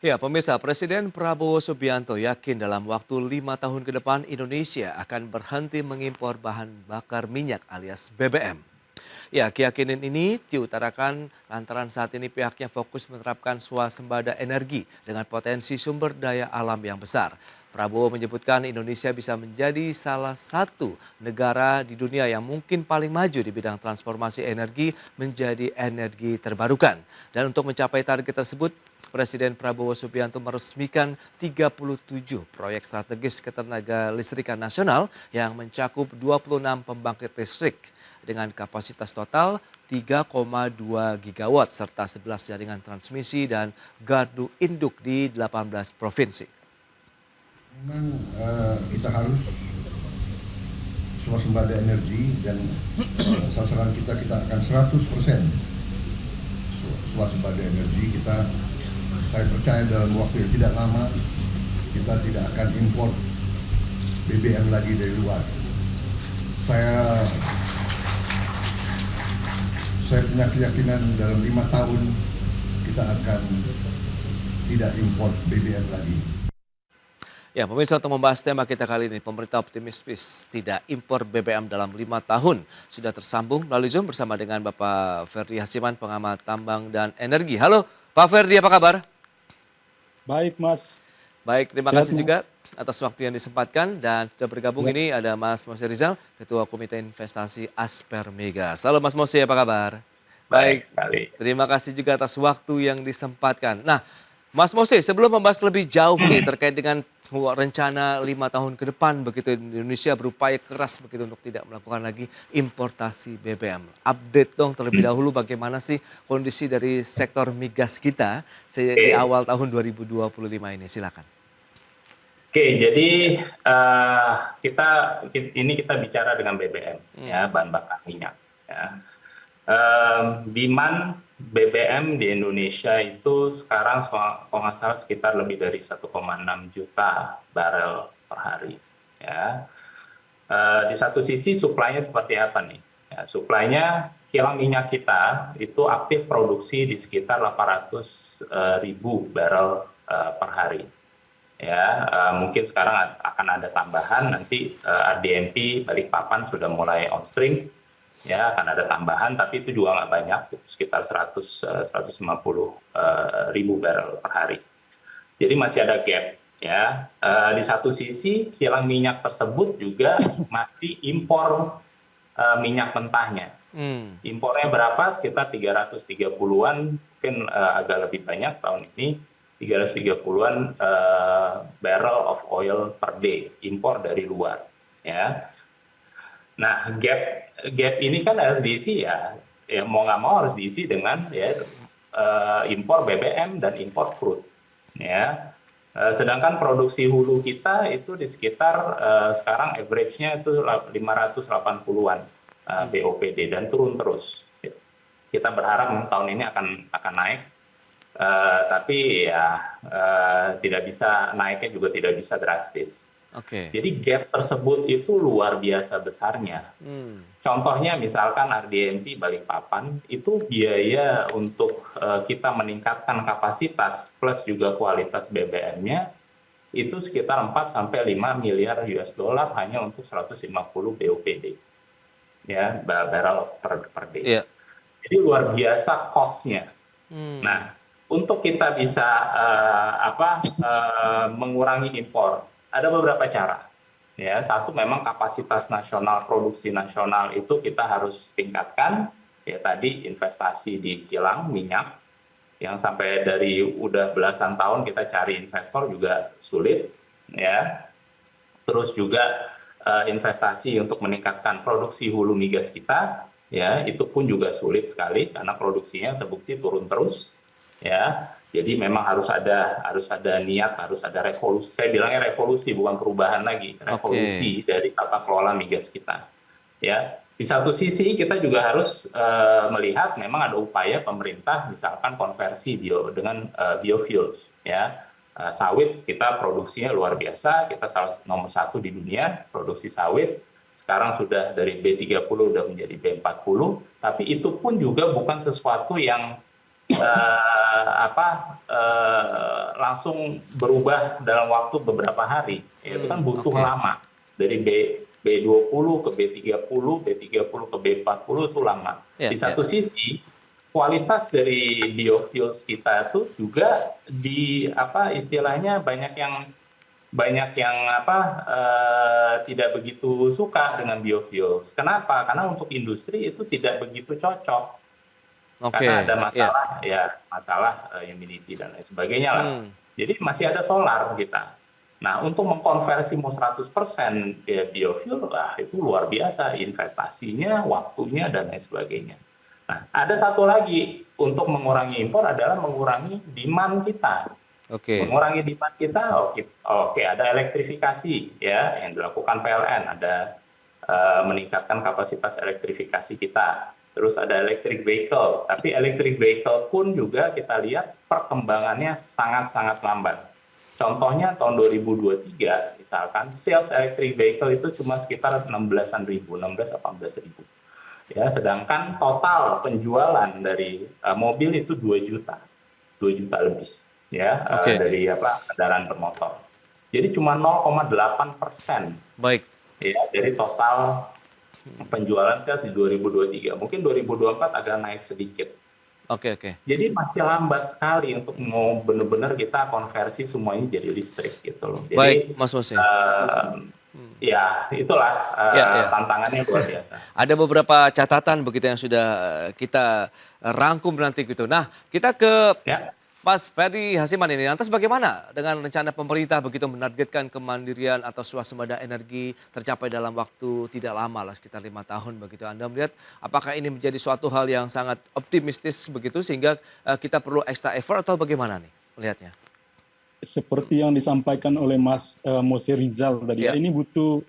Ya, pemirsa, Presiden Prabowo Subianto yakin dalam waktu 5 tahun ke depan Indonesia akan berhenti mengimpor bahan bakar minyak alias BBM. Ya, keyakinan ini diutarakan lantaran saat ini pihaknya fokus menerapkan swasembada energi dengan potensi sumber daya alam yang besar. Prabowo menyebutkan Indonesia bisa menjadi salah satu negara di dunia yang mungkin paling maju di bidang transformasi energi menjadi energi terbarukan. Dan untuk mencapai target tersebut, Presiden Prabowo Subianto meresmikan 37 proyek strategis ketenaga listrikan nasional yang mencakup 26 pembangkit listrik dengan kapasitas total 3,2 gigawatt serta 11 jaringan transmisi dan gardu induk di 18 provinsi. Memang kita harus swasembada energi dan sasaran kita akan 100% swasembada energi. Saya percaya dalam waktu yang tidak lama kita tidak akan impor BBM lagi dari luar. Saya punya keyakinan dalam 5 tahun kita akan tidak impor BBM lagi. Ya, pemirsa, untuk membahas tema kita kali ini, pemerintah optimistis tidak impor BBM dalam 5 tahun. Sudah tersambung melalui Zoom bersama dengan Bapak Ferdi Hasiman, pengamat tambang dan energi. Halo, Pak Ferdi, apa kabar? Baik, Mas. Baik, terima kasih juga atas waktu yang disempatkan. Dan sudah bergabung ini ada Mas Mose Rizal, Ketua Komite Investasi Asper Migas. Halo Mas Mose, apa kabar? Baik sekali. Terima kasih juga atas waktu yang disempatkan. Nah, Mas Mose, sebelum membahas lebih jauh nih terkait dengan rencana 5 tahun ke depan begitu Indonesia berupaya keras begitu untuk tidak melakukan lagi importasi BBM. Update dong terlebih dahulu bagaimana sih kondisi dari sektor migas kita di awal tahun 2025 ini, silakan. Oke, jadi kita bicara dengan BBM, ya, bahan bakar minyak. Ya. Demand BBM di Indonesia itu sekarang kalau nggak salah sekitar lebih dari 1,6 juta barel per hari. Ya. Di satu sisi supply-nya seperti apa nih? Ya, supply-nya kilang minyak kita itu aktif produksi di sekitar 800.000 barel per hari. Ya, mungkin sekarang akan ada tambahan, nanti RDMP Balikpapan sudah mulai on stream, ya akan ada tambahan, tapi itu juga nggak banyak, sekitar 150.000 barel per hari. Jadi masih ada gap, ya. Di satu sisi kilang minyak tersebut juga masih impor minyak mentahnya. Impornya berapa? Sekitar 330-an, mungkin agak lebih banyak tahun ini. 330-an barrel of oil per day impor dari luar, ya. Nah, gap ini kan harus diisi ya mau nggak mau harus diisi dengan impor BBM dan impor crude, ya. Sedangkan produksi hulu kita itu di sekitar sekarang average-nya itu 580-an BOPD dan turun terus. Kita berharap tahun ini akan naik. Tapi ya tidak bisa naiknya juga tidak bisa drastis. Jadi gap tersebut itu luar biasa besarnya. Contohnya misalkan RDMP Balikpapan itu biaya untuk kita meningkatkan kapasitas plus juga kualitas BBM-nya itu sekitar 4 sampai 5 miliar US dollar hanya untuk 150 BOPD, ya, barrel per day. Jadi luar biasa cost-nya. Nah, untuk kita bisa mengurangi impor, ada beberapa cara. Ya, satu memang kapasitas nasional, produksi nasional itu kita harus tingkatkan. Ya tadi investasi di kilang minyak yang sampai dari udah belasan tahun kita cari investor juga sulit. Ya, terus juga investasi untuk meningkatkan produksi hulu migas kita, ya itu pun juga sulit sekali karena produksinya terbukti turun terus. Ya, jadi memang harus ada niat, harus ada revolusi. Saya bilangnya revolusi, bukan perubahan lagi, revolusi dari tata kelola migas kita. Ya, di satu sisi kita juga harus melihat memang ada upaya pemerintah, misalkan konversi dengan biofuels. Ya, sawit kita produksinya luar biasa, kita nomor 1 di dunia produksi sawit. Sekarang sudah dari B30 udah menjadi B40, tapi itu pun juga bukan sesuatu yang langsung berubah dalam waktu beberapa hari. Itu kan butuh oke. lama. Dari B20 ke B30, B30 ke B40 itu lama. Ya, Di ya. satu sisi, kualitas dari biofuels kita itu juga istilahnya banyak yang tidak begitu suka dengan biofuels. Kenapa? Karena untuk industri itu tidak begitu cocok. Karena Oke, ada ya. masalah humidity dan lain sebagainya lah. Hmm, Jadi masih ada solar kita. Nah, untuk mengkonversi mau 100% biofuel, itu luar biasa investasinya, waktunya dan lain sebagainya. Nah, ada satu lagi untuk mengurangi impor adalah mengurangi demand kita. oke. Mengurangi demand kita, oke, ada elektrifikasi ya yang dilakukan PLN, ada meningkatkan kapasitas elektrifikasi kita. Terus ada electric vehicle, tapi electric vehicle pun juga kita lihat perkembangannya sangat-sangat lambat. Contohnya tahun 2023, misalkan sales electric vehicle itu cuma sekitar 16-an ribu, 16-18 ribu. Ya, sedangkan total penjualan dari mobil itu 2 juta, 2 juta lebih, ya, Oke, dari kendaraan bermotor. Jadi cuma 0,8% baik. ya dari total penjualan sales di 2023. Mungkin 2024 agak naik sedikit. Oke, oke. Jadi masih lambat sekali untuk mau benar-benar kita konversi semuanya jadi listrik gitu loh. Baik, Jadi Mas Musi. ya itulah Ya, ya. tantangannya luar biasa. Ada beberapa catatan begitu yang sudah kita rangkum nanti gitu. Nah, kita ke Ya. Mas Ferdi Hasiman ini. Lantas bagaimana dengan rencana pemerintah begitu menargetkan kemandirian atau swasembada energi tercapai dalam waktu tidak lama lah, sekitar 5 tahun begitu. Anda melihat apakah ini menjadi suatu hal yang sangat optimistis begitu sehingga kita perlu extra effort atau bagaimana nih melihatnya? Seperti yang disampaikan oleh Mas Mose Rizal tadi, Ya. ini butuh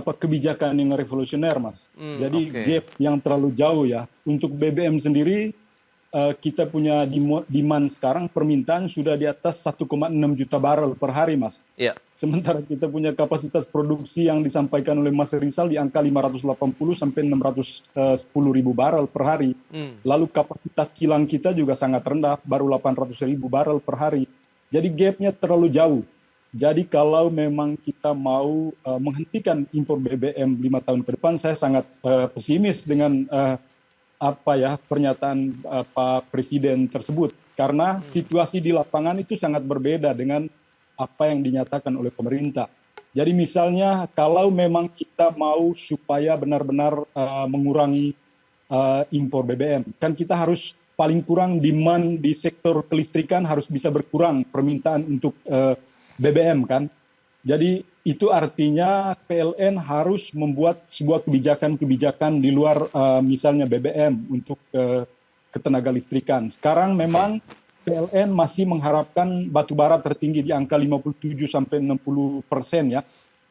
kebijakan yang revolusioner, Mas. Jadi Oke. gap yang terlalu jauh ya. Untuk BBM sendiri, kita punya demand sekarang, permintaan sudah di atas 1,6 juta barrel per hari, Mas. Ya. Sementara kita punya kapasitas produksi yang disampaikan oleh Mas Rizal di angka 580 sampai 610 ribu barrel per hari. Lalu kapasitas kilang kita juga sangat rendah, baru 800 ribu barrel per hari. Jadi gapnya terlalu jauh. Jadi kalau memang kita mau menghentikan impor BBM 5 tahun ke depan, saya sangat pesimis dengan pernyataan Pak Presiden tersebut. Karena situasi di lapangan itu sangat berbeda dengan apa yang dinyatakan oleh pemerintah. Jadi misalnya kalau memang kita mau supaya benar-benar mengurangi impor BBM, kan kita harus paling kurang demand di sektor kelistrikan harus bisa berkurang permintaan untuk BBM kan. Jadi itu artinya PLN harus membuat sebuah kebijakan-kebijakan di luar misalnya BBM untuk ketenaga listrikan. Sekarang memang PLN masih mengharapkan batu bara tertinggi di angka 57-60% ya.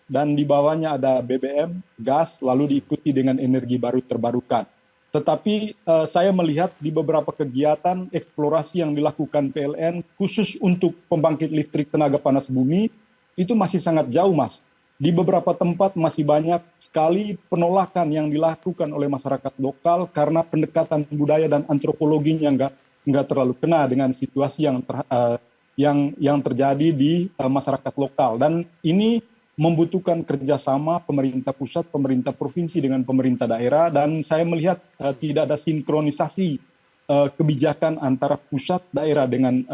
Dan di bawahnya ada BBM, gas, lalu diikuti dengan energi baru terbarukan. Tetapi saya melihat di beberapa kegiatan eksplorasi yang dilakukan PLN khusus untuk pembangkit listrik tenaga panas bumi, itu masih sangat jauh, Mas. Di beberapa tempat masih banyak sekali penolakan yang dilakukan oleh masyarakat lokal karena pendekatan budaya dan antropologinya nggak terlalu kena dengan situasi yang terjadi di masyarakat lokal. Dan ini membutuhkan kerjasama pemerintah pusat, pemerintah provinsi dengan pemerintah daerah, dan saya melihat tidak ada sinkronisasi kebijakan antara pusat daerah dengan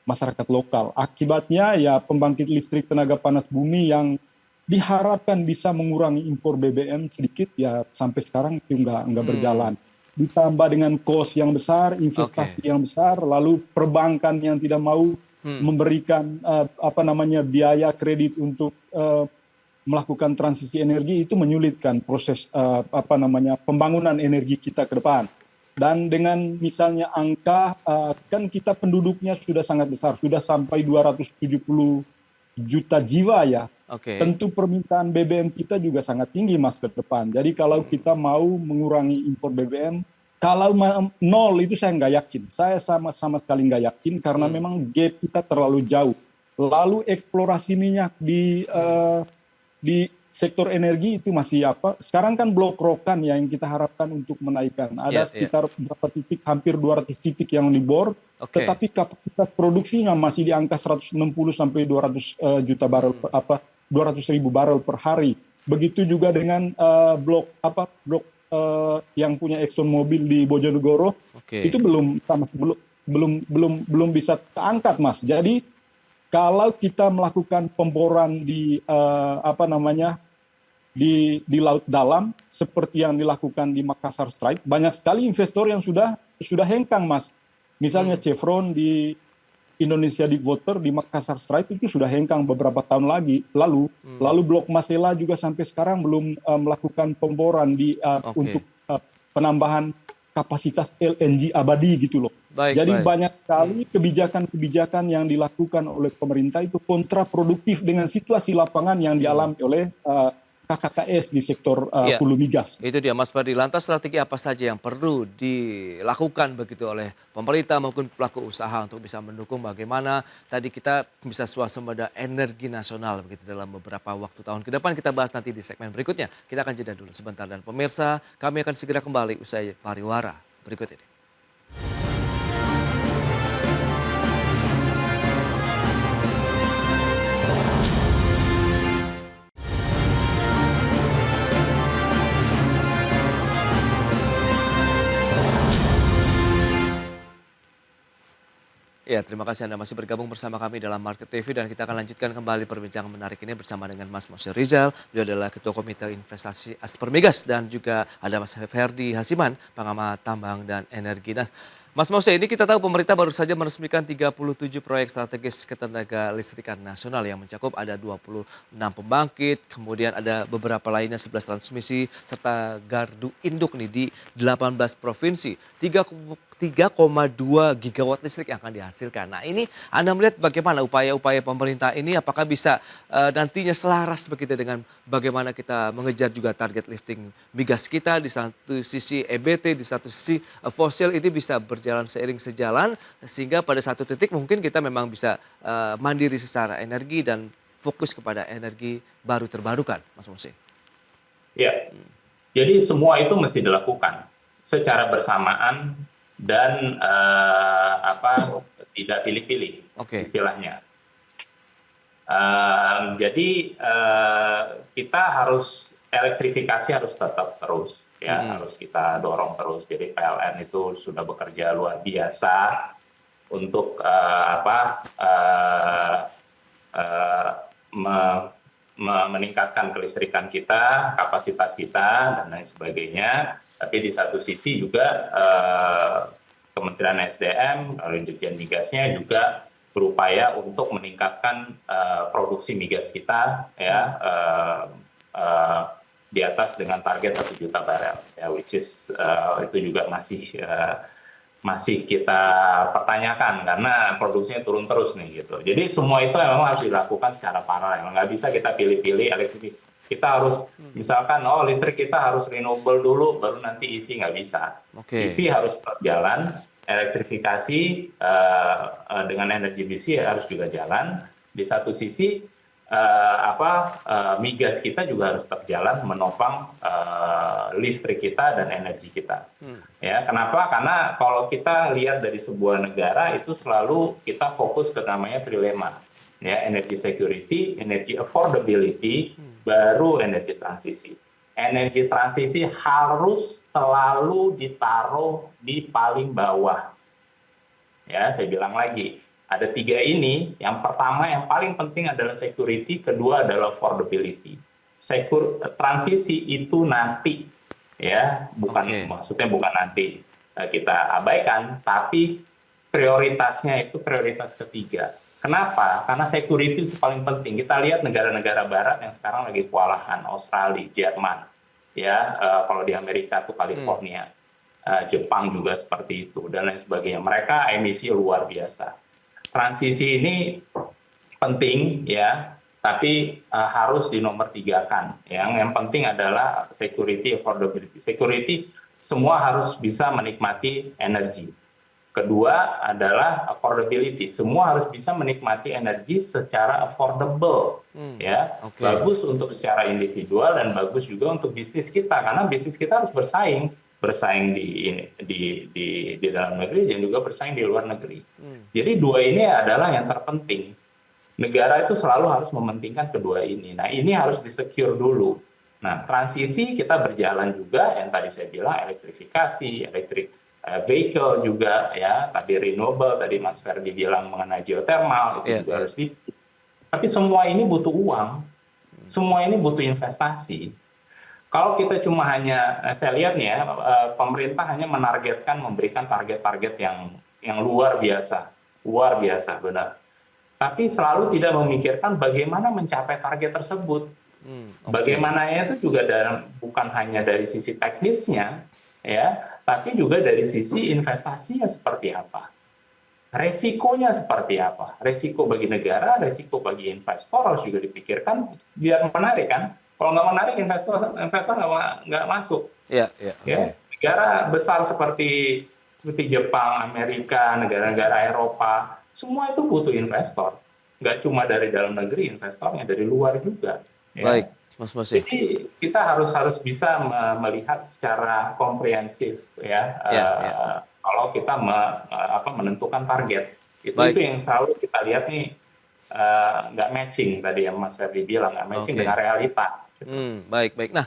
masyarakat lokal. Akibatnya ya pembangkit listrik tenaga panas bumi yang diharapkan bisa mengurangi impor BBM sedikit ya sampai sekarang itu nggak berjalan. Ditambah dengan cost yang besar, investasi yang besar, lalu perbankan yang tidak mau memberikan biaya kredit untuk melakukan transisi energi, itu menyulitkan proses pembangunan energi kita ke depan. Dan dengan misalnya angka, kan kita penduduknya sudah sangat besar, sudah sampai 270 juta jiwa ya. Tentu permintaan BBM kita juga sangat tinggi, Mas, ke depan. Jadi kalau kita mau mengurangi impor BBM, kalau nol itu saya nggak yakin. Saya sama sekali nggak yakin karena memang gap kita terlalu jauh. Lalu eksplorasi minyak di sektor energi itu masih apa? Sekarang kan blok rokan yang kita harapkan untuk menaikkan. Ada sekitar berapa titik, hampir 200 titik yang dibor, tetapi kapasitas produksinya masih di angka 160 sampai 200 juta barel 200.000 barel per hari. Begitu juga dengan blok yang punya Exxon Mobil di Bojonegoro, itu belum bisa keangkat, Mas. Jadi kalau kita melakukan pemboran di di laut dalam seperti yang dilakukan di Makassar Strait, banyak sekali investor yang sudah hengkang, Mas. Misalnya Chevron di Indonesia Deepwater di Makassar Strait itu sudah hengkang beberapa tahun lalu. Lalu Blok Masela juga sampai sekarang belum melakukan pemboran untuk penambahan kapasitas LNG abadi gitu loh. Jadi banyak sekali kebijakan-kebijakan yang dilakukan oleh pemerintah itu kontraproduktif dengan situasi lapangan yang dialami oleh KKKS di sektor hulu migas. Itu dia, Mas Fadli. Lantas strategi apa saja yang perlu dilakukan begitu oleh pemerintah maupun pelaku usaha untuk bisa mendukung bagaimana tadi kita bisa swasembada energi nasional begitu dalam beberapa waktu tahun ke depan. Kita bahas nanti di segmen berikutnya. Kita akan jeda dulu sebentar, dan pemirsa, kami akan segera kembali usai pariwara berikut ini. Ya, terima kasih Anda masih bergabung bersama kami dalam Market TV, dan kita akan lanjutkan kembali perbincangan menarik ini bersama dengan Mas Mose Rizal. Beliau adalah Ketua Komite Investasi Aspermigas, dan juga ada Mas Ferdi Hasiman, pengamat tambang dan energi. Nah, Mas Mose, ini kita tahu pemerintah baru saja meresmikan 37 proyek strategis ketenaga listrikan nasional yang mencakup ada 26 pembangkit, kemudian ada beberapa lainnya 11 transmisi, serta gardu induk nih di 18 provinsi. 3,2 gigawatt listrik yang akan dihasilkan. Nah, ini Anda melihat bagaimana upaya-upaya pemerintah ini, apakah bisa nantinya selaras begitu dengan bagaimana kita mengejar juga target lifting migas kita, di satu sisi EBT, di satu sisi fosil ini bisa berjalan seiring sejalan, sehingga pada satu titik mungkin kita memang bisa mandiri secara energi dan fokus kepada energi baru terbarukan, Mas Mose. Ya, jadi semua itu mesti dilakukan secara bersamaan dan tidak pilih-pilih istilahnya. Jadi kita harus elektrifikasi harus tetap terus, ya harus kita dorong terus. Jadi PLN itu sudah bekerja luar biasa untuk meningkatkan kelistrikan kita, kapasitas kita, dan lain sebagainya. Tapi di satu sisi juga Kementerian SDM, lalu Dirjen Migasnya juga berupaya untuk meningkatkan produksi migas kita, ya di atas dengan target 1 juta barel, ya, which is itu juga masih kita pertanyakan karena produksinya turun terus nih gitu. Jadi semua itu memang harus dilakukan secara paralel, nggak bisa kita pilih-pilih elektrifikasi. Kita harus misalkan listrik kita harus renewable dulu baru nanti EV, nggak bisa. EV harus tetap jalan, elektrifikasi dengan energi bersih harus juga jalan. Di satu sisi migas kita juga harus tetap jalan menopang listrik kita dan energi kita. Ya, kenapa? Karena kalau kita lihat dari sebuah negara itu selalu kita fokus ke namanya trilema. Ya, energy security, energy affordability, baru energi transisi. Energi transisi harus selalu ditaruh di paling bawah. Ya, saya bilang lagi, ada 3 ini. Yang pertama, yang paling penting adalah security, kedua adalah affordability. Transisi itu nanti, ya, maksudnya bukan nanti kita abaikan, tapi prioritasnya itu prioritas ketiga. Kenapa? Karena security itu paling penting. Kita lihat negara-negara barat yang sekarang lagi kewalahan, Australia, Jerman, ya, kalau di Amerika itu California, Jepang juga seperti itu, dan lain sebagainya. Mereka emisi luar biasa. Transisi ini penting, ya, tapi harus dinomor 3-kan. Yang penting adalah security, affordability. Security, semua harus bisa menikmati energi. Kedua adalah affordability. Semua harus bisa menikmati energi secara affordable, ya. Bagus untuk secara individual dan bagus juga untuk bisnis kita, karena bisnis kita harus bersaing di dalam negeri dan juga bersaing di luar negeri. Jadi dua ini adalah yang terpenting. Negara itu selalu harus mementingkan kedua ini. Nah, ini harus di-secure dulu. Nah, transisi kita berjalan juga, yang tadi saya bilang elektrifikasi, vehicle juga, ya, tadi renewable, tadi Mas Ferdi bilang mengenai geothermal, itu juga harus tapi semua ini butuh uang, semua ini butuh investasi. Kalau kita cuma hanya, saya lihat nih ya, pemerintah hanya menargetkan, memberikan target-target yang luar biasa benar. Tapi selalu tidak memikirkan bagaimana mencapai target tersebut. Bagaimananya itu juga bukan hanya dari sisi teknisnya, ya, tapi juga dari sisi investasinya seperti apa, resikonya seperti apa, resiko bagi negara, resiko bagi investor harus juga dipikirkan biar menarik kan. Kalau nggak menarik, investor nggak masuk. Ya, negara besar seperti Jepang, Amerika, negara-negara Eropa, semua itu butuh investor. Nggak cuma dari dalam negeri, investornya dari luar juga. Ya. Baik, Mas Mosi. Jadi kita harus bisa melihat secara komprehensif, ya. Kalau kita menentukan target, itu yang selalu kita lihat nih nggak matching tadi yang Mas Ferdi bilang, nggak matching dengan realita. Baik. Nah,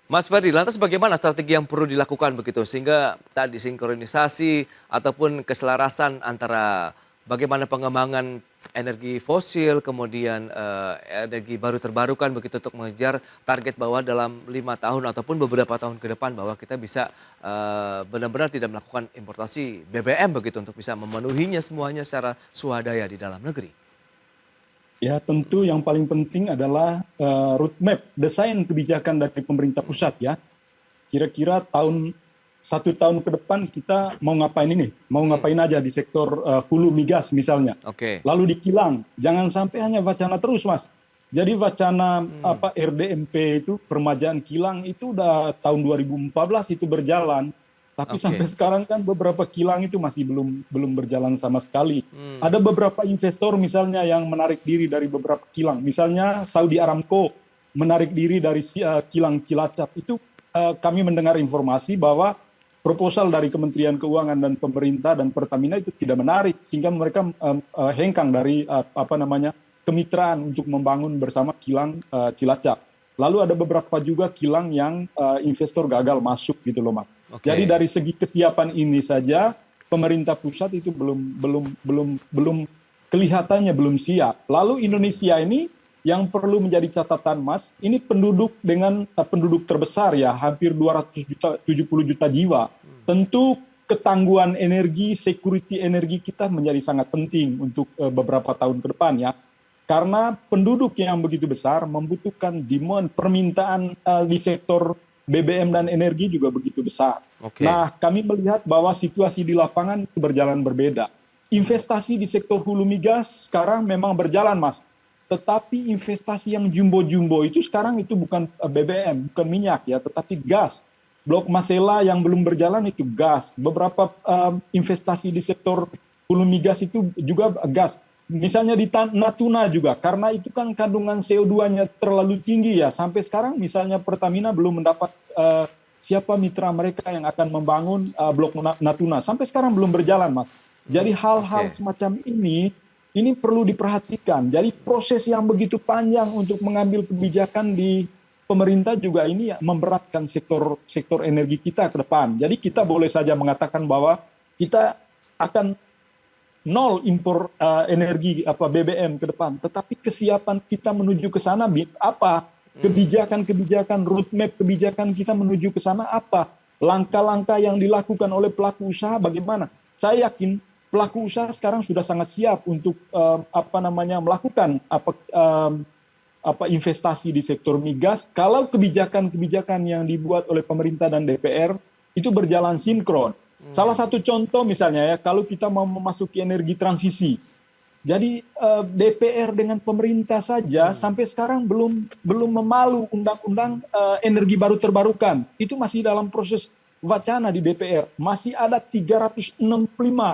Mas Ferdi, lantas bagaimana strategi yang perlu dilakukan begitu sehingga tadi sinkronisasi ataupun keselarasan antara bagaimana pengembangan energi fosil, kemudian energi baru terbarukan begitu untuk mengejar target bahwa dalam 5 tahun ataupun beberapa tahun ke depan bahwa kita bisa benar-benar tidak melakukan importasi BBM begitu untuk bisa memenuhinya semuanya secara swadaya di dalam negeri. Ya, tentu yang paling penting adalah roadmap, desain kebijakan dari pemerintah pusat, ya. Kira-kira 1 tahun ke depan kita mau ngapain ini? Mau ngapain aja di sektor hulu migas misalnya. Lalu di kilang, jangan sampai hanya wacana terus, Mas. Jadi wacana RDMP itu, permajaan kilang itu udah tahun 2014 itu berjalan. Tapi sampai sekarang kan beberapa kilang itu masih belum berjalan sama sekali. Ada beberapa investor misalnya yang menarik diri dari beberapa kilang. Misalnya Saudi Aramco menarik diri dari kilang Cilacap. Itu kami mendengar informasi bahwa proposal dari Kementerian Keuangan dan pemerintah dan Pertamina itu tidak menarik, sehingga mereka hengkang dari kemitraan untuk membangun bersama kilang Cilacap. Lalu ada beberapa juga kilang yang investor gagal masuk gitu loh, Mas. Jadi dari segi kesiapan ini saja pemerintah pusat itu belum kelihatannya belum siap. Lalu Indonesia ini yang perlu menjadi catatan, Mas, ini penduduk terbesar ya, hampir 270 juta jiwa. Tentu ketangguhan energi, security energi kita menjadi sangat penting untuk beberapa tahun ke depan ya. Karena penduduk yang begitu besar membutuhkan demand, permintaan di sektor BBM dan energi juga begitu besar. Nah, kami melihat bahwa situasi di lapangan itu berjalan berbeda. Investasi di sektor hulu migas sekarang memang berjalan, Mas. Tetapi investasi yang jumbo-jumbo itu sekarang itu bukan BBM, bukan minyak ya, tetapi gas. Blok Masela yang belum berjalan itu gas. Beberapa investasi di sektor hulu migas itu juga gas. Misalnya di Natuna juga, karena itu kan kandungan CO2-nya terlalu tinggi ya. Sampai sekarang misalnya Pertamina belum mendapat siapa mitra mereka yang akan membangun blok Natuna. Sampai sekarang belum berjalan, Mas. Jadi hal-hal semacam ini perlu diperhatikan. Jadi proses yang begitu panjang untuk mengambil kebijakan di pemerintah juga ini ya, memberatkan sektor energi kita ke depan. Jadi kita boleh saja mengatakan bahwa kita akan nol impor energi BBM ke depan, tetapi kesiapan kita menuju ke sana apa? Kebijakan-kebijakan, roadmap kebijakan kita menuju ke sana apa? Langkah-langkah yang dilakukan oleh pelaku usaha bagaimana? Saya yakin pelaku usaha sekarang sudah sangat siap untuk melakukan investasi di sektor migas kalau kebijakan-kebijakan yang dibuat oleh pemerintah dan DPR itu berjalan sinkron. Salah satu contoh misalnya ya, kalau kita mau memasuki energi transisi, jadi DPR dengan pemerintah saja sampai sekarang belum memalu undang-undang energi baru terbarukan. Itu masih dalam proses wacana di DPR, masih ada 365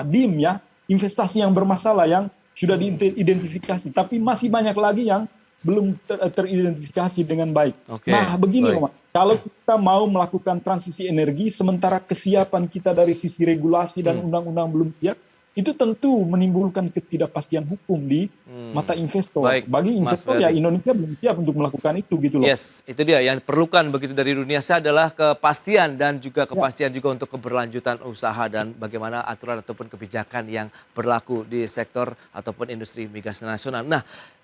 DIM ya, investasi yang bermasalah yang sudah diidentifikasi, tapi masih banyak lagi yang belum teridentifikasi dengan baik. Oke, Nah, begini baik. Mas, kalau kita mau melakukan transisi energi, sementara kesiapan kita dari sisi regulasi dan undang-undang belum siap, itu tentu menimbulkan ketidakpastian hukum di mata investor. Baik, Bagi Mas investor ya Ferdi. Indonesia belum siap untuk melakukan itu gitu loh. Yes, itu dia yang diperlukan begitu dari dunia usaha adalah kepastian dan juga kepastian juga untuk keberlanjutan usaha dan bagaimana aturan ataupun kebijakan yang berlaku di sektor ataupun industri migas nasional. Nah,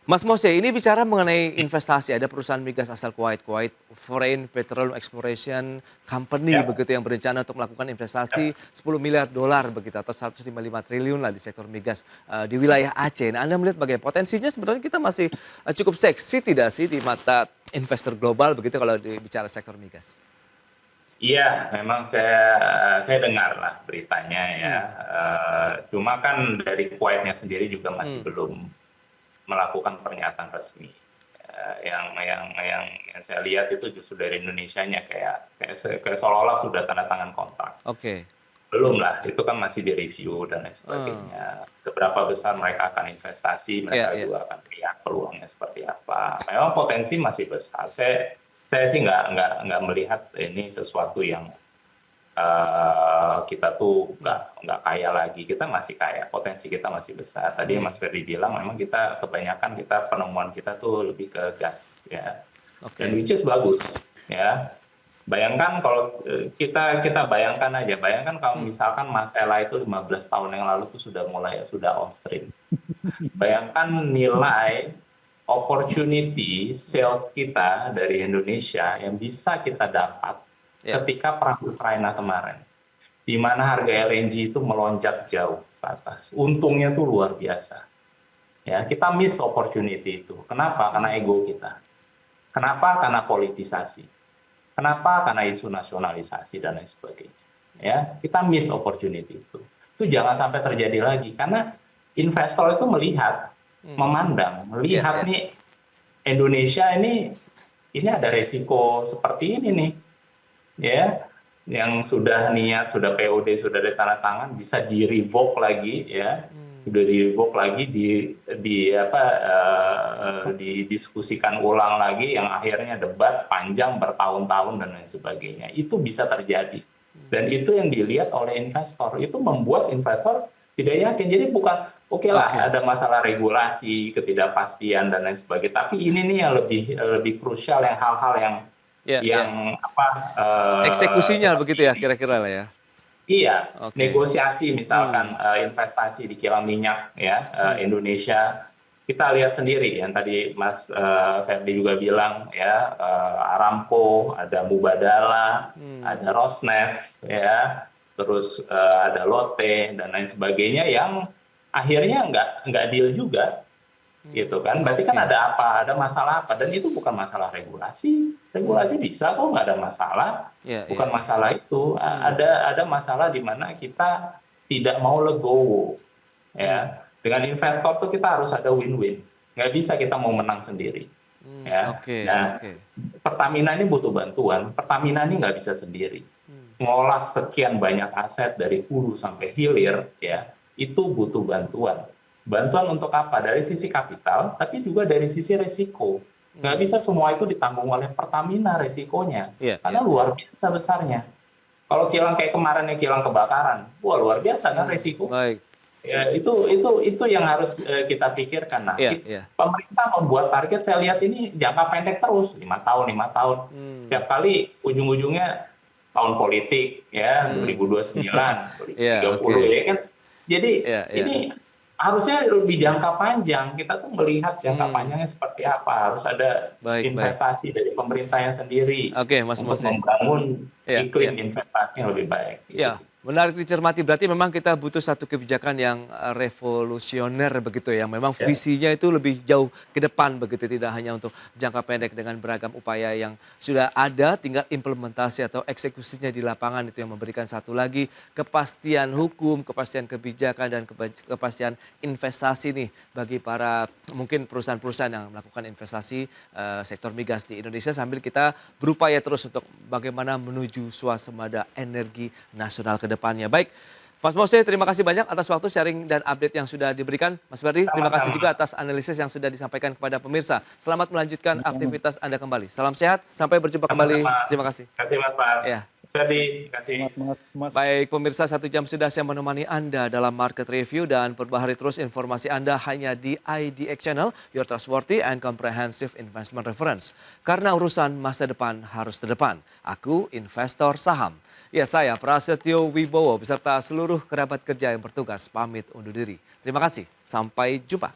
Mas Mose, ini bicara mengenai investasi. Ada perusahaan migas asal Kuwait, Foreign Petroleum Exploration Company begitu yang berencana untuk melakukan investasi 10 miliar dolar begitu atau 155 triliun lah di sektor migas di wilayah Aceh. Nah, Anda melihat bagaimana potensinya sebenarnya kita masih cukup seksi tidak sih di mata investor global begitu kalau bicara sektor migas? Iya, memang saya dengar lah beritanya ya. Cuma kan dari Kuwaitnya sendiri juga masih belum melakukan pernyataan resmi. Yang saya lihat itu justru dari Indonesianya kayak seolah-olah sudah tanda tangan kontrak. Oke. Belum lah, itu kan masih direview dan lain sebagainya. Seberapa besar mereka akan investasi, mereka juga akan lihat peluangnya seperti apa. Memang potensi masih besar. Saya sih nggak melihat ini sesuatu yang kita tuh nggak kaya lagi. Kita masih kaya, potensi kita masih besar. Tadi Mas Ferdi bilang memang kebanyakan penemuan kita tuh lebih ke gas ya. Dan which is bagus ya. Bayangkan kalau kita bayangkan aja, kalau misalkan Mas Ella itu 15 tahun yang lalu tuh sudah on stream. Bayangkan nilai opportunity sales kita dari Indonesia yang bisa kita dapat ketika perang Ukraina kemarin, di mana harga LNG itu melonjak jauh ke atas. Untungnya tuh luar biasa. Ya, kita miss opportunity itu. Kenapa? Karena ego kita. Kenapa? Karena politisasi. Kenapa? Karena isu nasionalisasi dan lain sebagainya. Ya, kita miss opportunity itu. Itu jangan sampai terjadi lagi karena investor itu melihat, melihat nih Indonesia ini ada resiko seperti ini nih. Ya, yang sudah niat, sudah POD, sudah ada tanda tangan bisa di-revoke lagi ya. Sudah di-revoke lagi didiskusikan ulang lagi yang akhirnya debat panjang bertahun-tahun dan lain sebagainya. Itu bisa terjadi. Dan itu yang dilihat oleh investor. Itu membuat investor tidak yakin. Jadi bukan ada masalah regulasi, ketidakpastian dan lain sebagainya. Tapi ini nih yang lebih krusial, yang hal-hal yang eksekusinya begitu ya kira-kira lah ya. Iya, negosiasi misalkan investasi di kilang minyak ya Indonesia, kita lihat sendiri yang tadi Mas Ferdi juga bilang ya, Aramco, ada Mubadala, ada Rosneft ya, terus ada Lotte dan lain sebagainya yang akhirnya nggak deal juga. Gitu kan, berarti kan ada masalah apa, dan itu bukan masalah regulasi bisa kok, nggak ada masalah, bukan masalah itu, ada masalah di mana kita tidak mau legowo ya. Dengan investor tuh kita harus ada win-win, nggak bisa kita mau menang sendiri ya. Pertamina ini butuh bantuan, Pertamina ini nggak bisa sendiri mengolah sekian banyak aset dari hulu sampai hilir ya, itu butuh bantuan. Bantuan untuk apa? Dari sisi kapital, tapi juga dari sisi resiko. Nggak bisa semua itu ditanggung oleh Pertamina resikonya, karena luar biasa besarnya. Kalau kilang kayak kemarin kilang kebakaran, wah luar biasa kan resiko. Ya, itu yang harus kita pikirkan. Nah, pemerintah membuat target, saya lihat ini jangka pendek terus, 5 tahun. Setiap kali ujung-ujungnya tahun politik, ya 2029, 2030, ya kan. Jadi ini harusnya lebih jangka panjang. Kita tuh melihat jangka panjangnya seperti apa. Harus ada investasi dari pemerintahnya sendiri Mas untuk Mose membangun iklim investasi yang lebih baik. Gitu sih. Menarik dicermati, berarti memang kita butuh satu kebijakan yang revolusioner begitu ya. Memang visinya itu lebih jauh ke depan begitu, tidak hanya untuk jangka pendek dengan beragam upaya yang sudah ada, tinggal implementasi atau eksekusinya di lapangan itu yang memberikan satu lagi kepastian hukum, kepastian kebijakan dan kepastian investasi nih bagi para mungkin perusahaan-perusahaan yang melakukan investasi sektor migas di Indonesia sambil kita berupaya terus untuk bagaimana menuju swasembada energi nasional ke depannya. Baik, Mas Mose, terima kasih banyak atas waktu sharing dan update yang sudah diberikan. Mas Ferdi, terima kasih juga atas analisis yang sudah disampaikan kepada pemirsa. Selamat melanjutkan aktivitas Anda kembali. Salam sehat, sampai berjumpa kembali. Terima kasih. Terima kasih Mas Bas. Ya. Ferdi, terima kasih. Mas. Baik, pemirsa, 1 jam sudah saya menemani Anda dalam Market Review dan perbaharui terus informasi Anda hanya di IDX Channel, your trustworthy and comprehensive investment reference. Karena urusan masa depan harus terdepan. Aku investor saham. Ya, saya Prasetyo Wibowo beserta seluruh kerabat kerja yang bertugas pamit undur diri. Terima kasih, sampai jumpa.